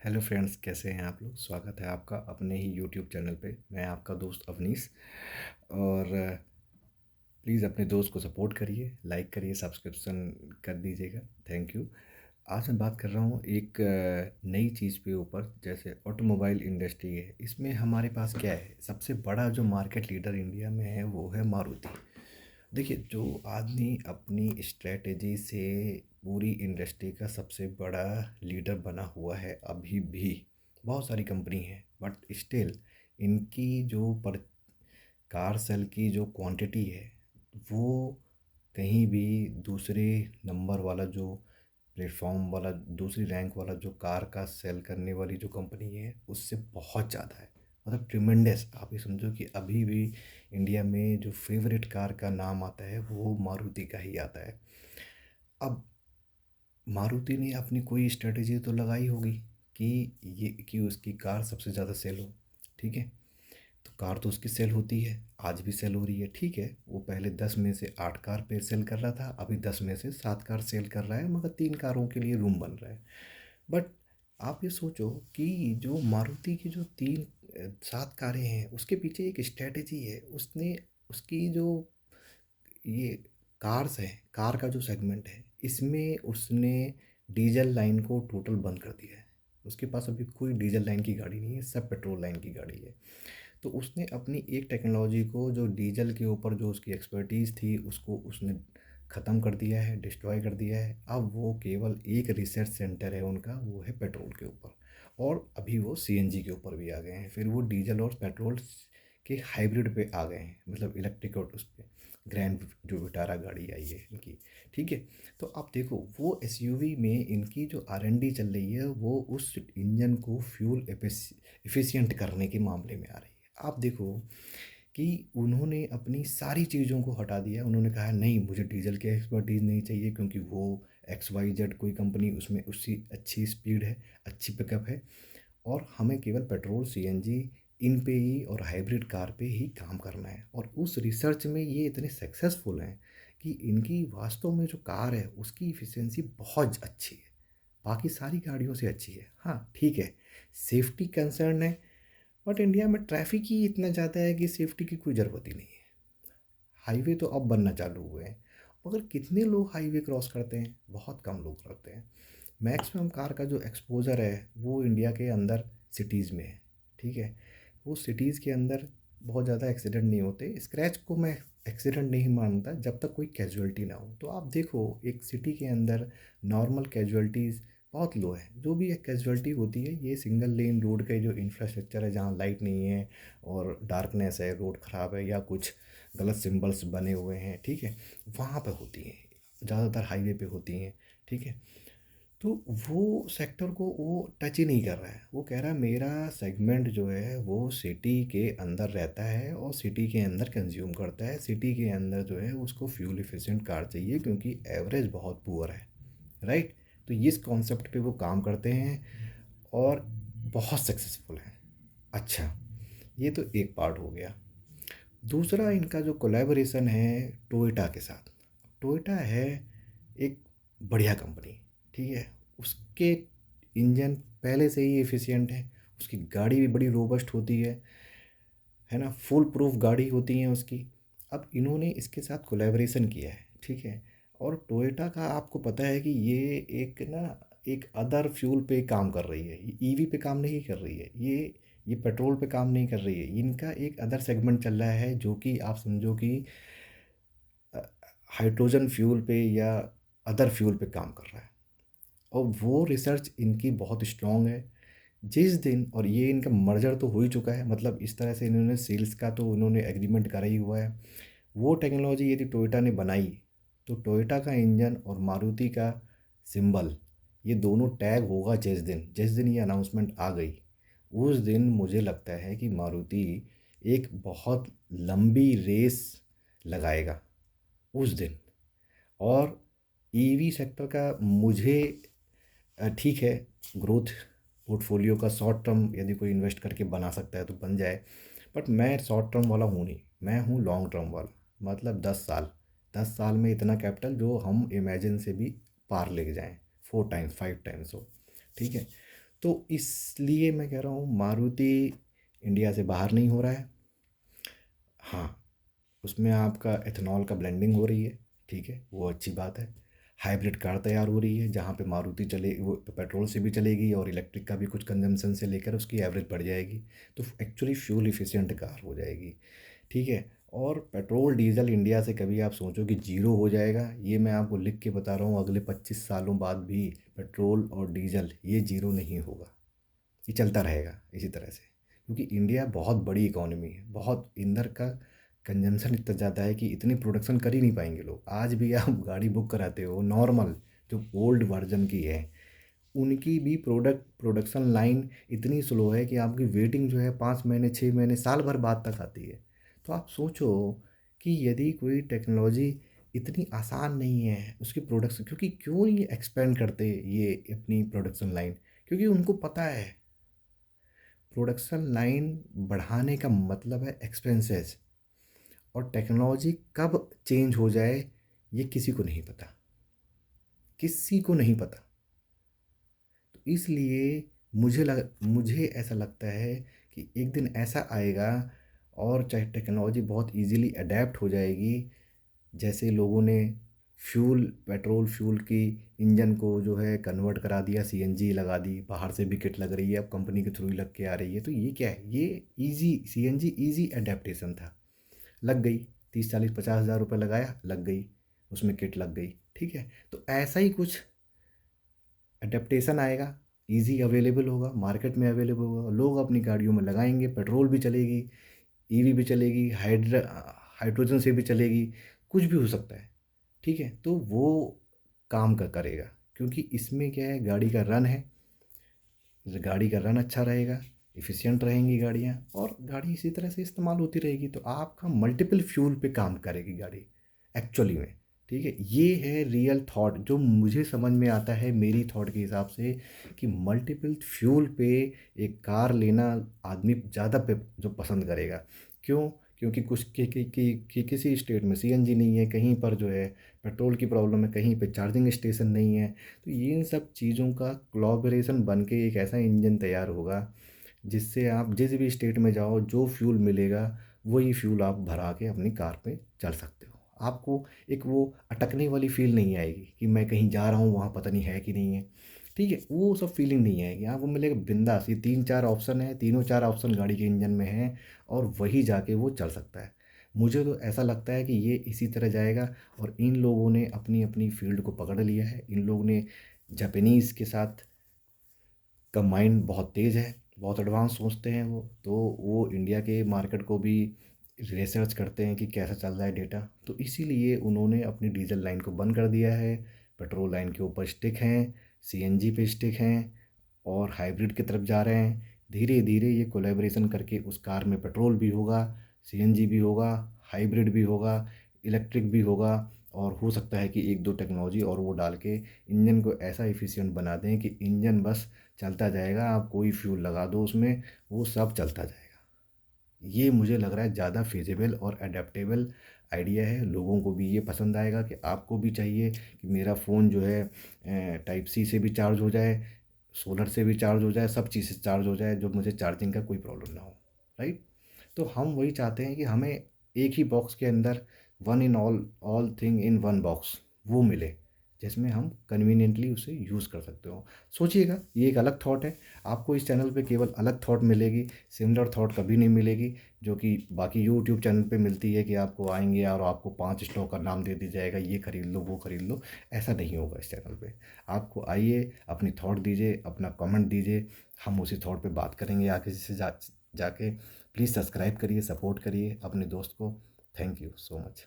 Hello friends, कैसे हैं आप लोग। स्वागत है आपका अपने ही यूट्यूब चैनल पे। मैं आपका दोस्त अवनीश। और प्लीज़ अपने दोस्त को सपोर्ट करिए, लाइक करिए, सब्सक्रिप्शन कर दीजिएगा। Thank you. आज मैं बात कर रहा हूँ एक नई चीज़ पे ऊपर, जैसे ऑटोमोबाइल इंडस्ट्री है। इसमें हमारे पास क्या है, सबसे बड़ा जो मार्केट लीडर इंडिया में है वो है मारुति। देखिए, जो आदमी अपनी स्ट्रेटेजी से पूरी इंडस्ट्री का सबसे बड़ा लीडर बना हुआ है अभी भी। बहुत सारी कंपनी हैं बट स्टिल इनकी जो पर कार सेल की जो क्वांटिटी है वो कहीं भी दूसरे नंबर वाला जो प्लेटफॉर्म वाला, दूसरी रैंक वाला जो कार का सेल करने वाली जो कंपनी है उससे बहुत ज़्यादा है। मतलब ट्रिमेंडस। आप ये समझो कि अभी भी इंडिया में जो फेवरेट कार का नाम आता है वो मारुति का ही आता है। अब मारुति ने अपनी कोई स्ट्रेटजी तो लगाई होगी कि ये कि उसकी कार सबसे ज़्यादा सेल हो। ठीक है, तो कार तो उसकी सेल होती है, आज भी सेल हो रही है। ठीक है, वो पहले 10 में से 8 कार पे सेल कर रहा था, अभी 10 में से 7 कार सेल कर रहा है, मगर 3 कारों के लिए रूम बन रहा है। बट आप ये सोचो कि जो मारुति की जो 7 कारें हैं उसके पीछे एक स्ट्रेटेजी है। उसने उसकी जो ये कार्स है, कार का जो सेगमेंट है, इसमें उसने डीजल लाइन को टोटल बंद कर दिया है। उसके पास अभी कोई डीजल लाइन की गाड़ी नहीं है, सब पेट्रोल लाइन की गाड़ी है। तो उसने अपनी एक टेक्नोलॉजी को, जो डीजल के ऊपर जो उसकी एक्सपर्टीज़ थी, उसको उसने ख़त्म कर दिया है, डिस्ट्रॉय कर दिया है। अब वो केवल एक रिसर्च सेंटर है उनका, वो है पेट्रोल के ऊपर। और अभी वो सीएनजी के ऊपर भी आ गए हैं, फिर वो डीजल और पेट्रोल के हाइब्रिड पे आ गए हैं, मतलब इलेक्ट्रिक और उस पर ग्रैंड जो विटारा गाड़ी आई है इनकी। ठीक है, तो आप देखो वो एसयूवी में इनकी जो आर&डी चल रही है वो उस इंजन को फ्यूल एफिशिएंट करने के मामले में आ रही है। आप देखो कि उन्होंने अपनी सारी चीज़ों को हटा दिया। उन्होंने कहा नहीं, मुझे डीजल की एक्सपर्टीज़ नहीं चाहिए, क्योंकि वो XYZ कोई कंपनी, उसमें उसकी अच्छी स्पीड है, अच्छी पिकअप है, और हमें केवल पेट्रोल सीएनजी इन पे ही और हाइब्रिड कार पे ही काम करना है। और उस रिसर्च में ये इतने सक्सेसफुल हैं कि इनकी वास्तव में जो कार है उसकी इफ़िशियंसी बहुत अच्छी है, बाकी सारी गाड़ियों से अच्छी है। हाँ ठीक है, सेफ्टी कंसर्न है, बट इंडिया में ट्रैफिक ही इतना ज़्यादा है कि सेफ्टी की कोई ज़रूरत ही नहीं है। हाईवे तो अब बनना चालू हुए हैं, मगर कितने लोग हाईवे क्रॉस करते हैं? बहुत कम लोग करते हैं। मैक्सिमम कार का जो एक्सपोज़र है वो इंडिया के अंदर सिटीज़ में है। ठीक है, वो सिटीज़ के अंदर बहुत ज़्यादा एक्सीडेंट नहीं होते। स्क्रैच को मैं एक्सीडेंट नहीं मानता जब तक कोई कैजुअल्टी ना हो। तो आप देखो, एक सिटी के अंदर नॉर्मल कैजुअल्टीज़ बहुत लो है। जो भी एक कैजुअल्टी होती है ये सिंगल लेन रोड के जो इंफ्रास्ट्रक्चर है, जहाँ लाइट नहीं है और डार्कनेस है, रोड ख़राब है, या कुछ गलत सिंबल्स बने हुए हैं, ठीक है, वहाँ पे होती हैं। ज़्यादातर हाईवे पे होती हैं। ठीक है, तो वो सेक्टर को वो टच ही नहीं कर रहा है। वो कह रहा है मेरा सेगमेंट जो है वो सिटी के अंदर रहता है और सिटी के अंदर कंज्यूम करता है। सिटी के अंदर जो है उसको फ्यूल एफिशिएंट कार चाहिए, क्योंकि एवरेज बहुत पुअर है। राइट, तो इस कॉन्सेप्ट पे वो काम करते हैं और बहुत सक्सेसफुल हैं। अच्छा, ये तो एक पार्ट हो गया। दूसरा, इनका जो कोलैबोरेशन है टोयोटा के साथ। टोयोटा है एक बढ़िया कंपनी। ठीक है, उसके इंजन पहले से ही एफिशिएंट है, उसकी गाड़ी भी बड़ी रोबस्ट होती है ना, फुल प्रूफ गाड़ी होती है उसकी। अब इन्होंने इसके साथ कोलैबोरेशन किया है। ठीक है, और टोयोटा का आपको पता है कि ये एक ना, एक अदर फ्यूल पे काम कर रही है। ये ईवी पे काम नहीं कर रही है, ये पेट्रोल पे काम नहीं कर रही है। इनका एक अदर सेगमेंट चल रहा है, जो कि आप समझो कि हाइड्रोजन फ्यूल पे या अदर फ्यूल पे काम कर रहा है। और वो रिसर्च इनकी बहुत स्ट्रॉन्ग है। जिस दिन, और ये इनका मर्जर तो हो ही चुका है, मतलब इस तरह से इन्होंने सेल्स का तो उन्होंने एग्रीमेंट करा ही हुआ है। वो टेक्नोलॉजी यदि टोयोटा ने बनाई तो टोयोटा का इंजन और मारुति का सिंबल, ये दोनों टैग होगा। जिस दिन ये अनाउंसमेंट आ गई, उस दिन मुझे लगता है कि मारुति एक बहुत लंबी रेस लगाएगा उस दिन। और ईवी सेक्टर का मुझे ठीक है, ग्रोथ पोर्टफोलियो का शॉर्ट टर्म यदि कोई इन्वेस्ट करके बना सकता है तो बन जाए। बट मैं शॉर्ट टर्म वाला हूँ नहीं, मैं हूँ लॉन्ग टर्म वाला। मतलब 10 साल, 10 साल में इतना कैपिटल जो हम इमेजिन से भी पार लेके जाएं, 4 टाइम्स 5 टाइम्स हो। ठीक है, तो इसलिए मैं कह रहा हूँ मारुति इंडिया से बाहर नहीं हो रहा है। हाँ, उसमें आपका एथेनॉल का ब्लेंडिंग हो रही है, ठीक है, वो अच्छी बात है। हाइब्रिड कार तैयार हो रही है जहाँ पे मारुति चले वो पेट्रोल से भी चलेगी और इलेक्ट्रिक का भी कुछ कंजम्पशन से लेकर उसकी एवरेज बढ़ जाएगी। तो एक्चुअली फ्यूल इफ़िशिएंट कार हो जाएगी, ठीक है। और पेट्रोल डीजल इंडिया से कभी आप सोचो कि ज़ीरो हो जाएगा, ये मैं आपको लिख के बता रहा हूँ, अगले 25 सालों बाद भी पेट्रोल और डीजल ये ज़ीरो नहीं होगा। ये चलता रहेगा इसी तरह से, क्योंकि इंडिया बहुत बड़ी इकोनॉमी है, बहुत ईंधन का कंजम्पशन इतना ज़्यादा है कि इतनी प्रोडक्शन कर ही नहीं पाएंगे लोग। आज भी आप गाड़ी बुक कराते हो नॉर्मल, जो ओल्ड वर्जन की है, उनकी भी प्रोडक्शन लाइन इतनी स्लो है कि आपकी वेटिंग जो है 5 महीने 6 महीने साल भर बाद तक आती है। तो आप सोचो कि यदि कोई टेक्नोलॉजी इतनी आसान नहीं है उसकी प्रोडक्शन, क्योंकि क्यों नहीं एक्सपेंड करते ये अपनी प्रोडक्शन लाइन, क्योंकि उनको पता है प्रोडक्शन लाइन बढ़ाने का मतलब है एक्सपेंसेस, और टेक्नोलॉजी कब चेंज हो जाए ये किसी को नहीं पता, किसी को नहीं पता। तो इसलिए मुझे ऐसा लगता है कि एक दिन ऐसा आएगा और चाहे टेक्नोलॉजी बहुत इजीली अडेप्ट हो जाएगी, जैसे लोगों ने पेट्रोल फ्यूल की इंजन को जो है कन्वर्ट करा दिया, सीएनजी लगा दी, बाहर से भी किट लग रही है, अब कंपनी के थ्रू ही लग के आ रही है। तो ये क्या है, ये इजी सीएनजी इजी अडेप्टेशन था, लग गई, 30 40 50 हज़ार रुपये लगाया, लग गई, उसमें किट लग गई, ठीक है। तो ऐसा ही कुछ अडेप्टेशन आएगा, इजी अवेलेबल होगा, मार्केट में अवेलेबल होगा, लोग अपनी गाड़ियों में लगाएंगे, पेट्रोल भी चलेगी, ईवी भी चलेगी, हाइड्रोजन से भी चलेगी, कुछ भी हो सकता है, ठीक है। तो वो काम का करेगा, क्योंकि इसमें क्या है, गाड़ी का रन अच्छा रहेगा, इफ़िशिएंट रहेंगी गाड़ियाँ, और गाड़ी इसी तरह से इस्तेमाल होती रहेगी, तो आपका मल्टीपल फ्यूल पे काम करेगी गाड़ी एक्चुअली में, ठीक है। ये है रियल थॉट जो मुझे समझ में आता है मेरी थॉट के हिसाब से, कि मल्टीपल फ्यूल पे एक कार लेना आदमी ज़्यादा पे जो पसंद करेगा। क्यों? क्योंकि कुछ किसी स्टेट में सीएनजी नहीं है, कहीं पर जो है पेट्रोल की प्रॉब्लम है, कहीं पे चार्जिंग स्टेशन नहीं है। तो ये इन सब चीज़ों का कोलैबोरेशन बन के एक ऐसा इंजन तैयार होगा जिससे आप जिस भी स्टेट में जाओ, जो फ्यूल मिलेगा वही फ्यूल आप भरा के अपनी कार पे चल सकते हो। आपको एक वो अटकने वाली फील नहीं आएगी कि मैं कहीं जा रहा हूँ वहाँ पता नहीं है कि नहीं है, ठीक है, वो सब फीलिंग नहीं आएगी। आपको मिलेगा बिंदास, ये 3 4 ऑप्शन है, तीनों चार ऑप्शन गाड़ी के इंजन में है, और वही जाके वो चल सकता है। मुझे तो ऐसा लगता है कि ये इसी तरह जाएगा, और इन लोगों ने अपनी अपनी फील्ड को पकड़ लिया है। इन लोगों ने जापानीज़ के साथ का माइंड बहुत तेज़ है, बहुत एडवांस सोचते हैं वो, तो वो इंडिया के मार्केट को भी रिसर्च करते हैं कि कैसा चल रहा है डेटा। तो इसीलिए उन्होंने अपनी डीजल लाइन को बंद कर दिया है, पेट्रोल लाइन के ऊपर स्टिक हैं, सीएनजी पे स्टिक हैं, और हाइब्रिड की तरफ जा रहे हैं। धीरे धीरे ये कोलैबोरेशन करके उस कार में पेट्रोल भी होगा, सीएनजी भी होगा, हाइब्रिड भी होगा, इलेक्ट्रिक भी होगा, और हो सकता है कि एक दो टेक्नोलॉजी और वो डाल के इंजन को ऐसा एफिशिएंट बना दें कि इंजन बस चलता जाएगा, आप कोई फ्यूल लगा दो उसमें, वो सब चलता जाएगा। ये मुझे लग रहा है ज़्यादा फिजिबल और अडेप्टेबल आइडिया है, लोगों को भी ये पसंद आएगा। कि आपको भी चाहिए कि मेरा फ़ोन जो है टाइप सी से भी चार्ज हो जाए, सोलर से भी चार्ज हो जाए, सब चीज़ से चार्ज हो जाए, जो मुझे चार्जिंग का कोई प्रॉब्लम ना हो, राइट। तो हम वही चाहते हैं कि हमें एक ही बॉक्स के अंदर one in all thing in one box वो मिले, जिसमें हम कन्वीनियंटली उसे यूज़ कर सकते हो। सोचिएगा, ये एक अलग थॉट है, आपको इस चैनल पे केवल अलग थॉट मिलेगी, सिमिलर थॉट कभी नहीं मिलेगी, जो कि बाकी यूट्यूब चैनल पे मिलती है कि आपको आएंगे और आपको 5 स्टॉक का नाम दे दिया जाएगा, ये खरीद लो वो खरीद लो। ऐसा नहीं होगा इस चैनल पे। आपको आइए, अपनी थॉट दीजिए, अपना कमेंट दीजिए, हम उसी थॉट पे बात करेंगे आगे से जाके। प्लीज़ सब्सक्राइब करिए, सपोर्ट करिए अपने दोस्त को। Thank you so much.